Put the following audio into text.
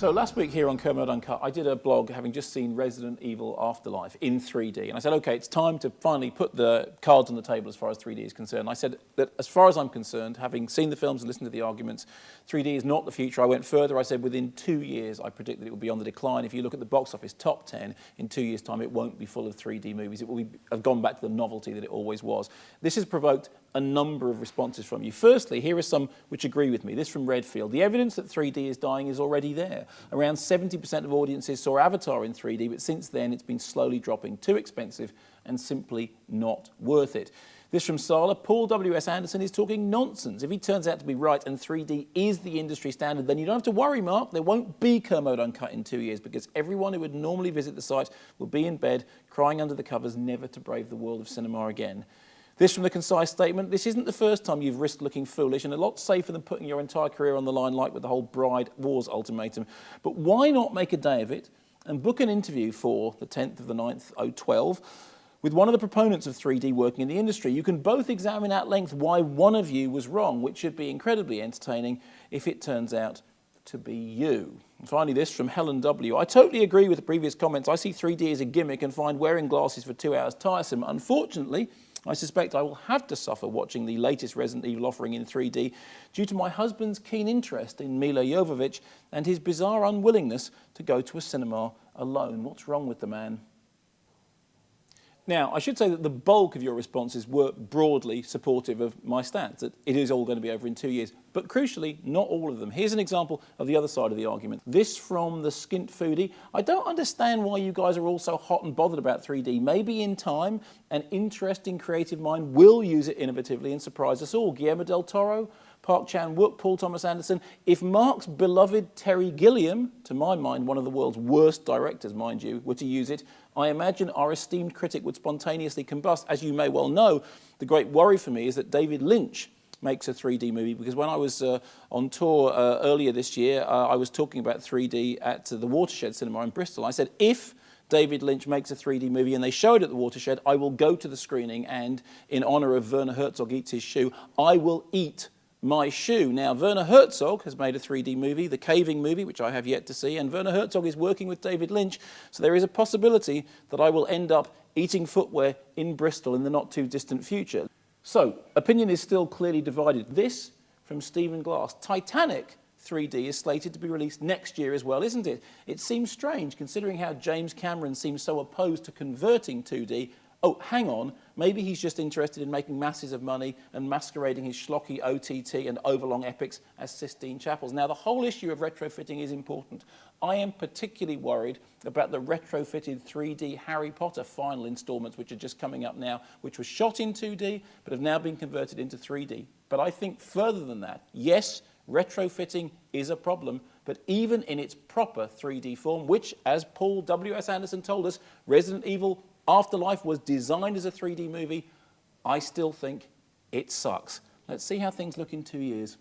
So last week here on Kermode Uncut, I did a blog having just seen Resident Evil Afterlife in 3D. And I said, okay, it's time to finally put the cards on the table as far as 3D is concerned. I said that as far as I'm concerned, having seen the films and listened to the arguments, 3D is not the future. I went further. I said within 2 years, I predict that it will be on the decline. If you look at the box office top 10, in 2 years' time, it won't be full of 3D movies. It will have gone back to the novelty that it always was. This has provoked a number of responses from you. Firstly, here are some which agree with me. This from Redfield. The evidence that 3D is dying is already there. Around 70% of audiences saw Avatar in 3D, but since then it's been slowly dropping. Too expensive and simply not worth it. This from Sala. Paul W.S. Anderson is talking nonsense. If he turns out to be right and 3D is the industry standard, then you don't have to worry, Mark. There won't be Kermode Uncut in 2 years because everyone who would normally visit the site will be in bed, crying under the covers, never to brave the world of cinema again. This from The Concise Statement. This isn't the first time you've risked looking foolish and a lot safer than putting your entire career on the line like with the whole Bride Wars ultimatum. But why not make a day of it and book an interview for the 10th of the 9th, 012, with one of the proponents of 3D working in the industry? You can both examine at length why one of you was wrong, which should be incredibly entertaining if it turns out to be you. And finally, this from Helen W. I totally agree with the previous comments. I see 3D as a gimmick and find wearing glasses for 2 hours tiresome. Unfortunately, I suspect I will have to suffer watching the latest Resident Evil offering in 3D due to my husband's keen interest in Mila Jovovich and his bizarre unwillingness to go to a cinema alone. What's wrong with the man? Now, I should say that the bulk of your responses were broadly supportive of my stance, that it is all going to be over in 2 years. But crucially, not all of them. Here's an example of the other side of the argument. This from the Skint Foodie. I don't understand why you guys are all so hot and bothered about 3D. Maybe in time, an interesting creative mind will use it innovatively and surprise us all. Guillermo del Toro, Park Chan-wook, Paul Thomas Anderson. If Mark's beloved Terry Gilliam, to my mind one of the world's worst directors, mind you, were to use it, I imagine our esteemed critic would spontaneously combust. As you may well know, the great worry for me is that David Lynch makes a 3D movie, because when I was on tour earlier this year, I was talking about 3D at the Watershed Cinema in Bristol. I said, if David Lynch makes a 3D movie and they show it at the Watershed, I will go to the screening and, in honour of Werner Herzog eats his shoe, I will eat my shoe. Now, Werner Herzog has made a 3D movie, The Caving movie, which I have yet to see, and Werner Herzog is working with David Lynch, so there is a possibility that I will end up eating footwear in Bristol in the not-too-distant future. So, opinion is still clearly divided. This from Stephen Glass. Titanic 3D is slated to be released next year as well, isn't it? It seems strange, considering how James Cameron seems so opposed to converting 2D. Oh, hang on, maybe he's just interested in making masses of money and masquerading his schlocky OTT and overlong epics as Sistine Chapels. Now, the whole issue of retrofitting is important. I am particularly worried about the retrofitted 3D Harry Potter final installments, which are just coming up now, which were shot in 2D, but have now been converted into 3D. But I think further than that, yes, retrofitting is a problem, but even in its proper 3D form, which, as Paul W.S. Anderson told us, Resident Evil Afterlife was designed as a 3D movie, I still think it sucks. Let's see how things look in 2 years.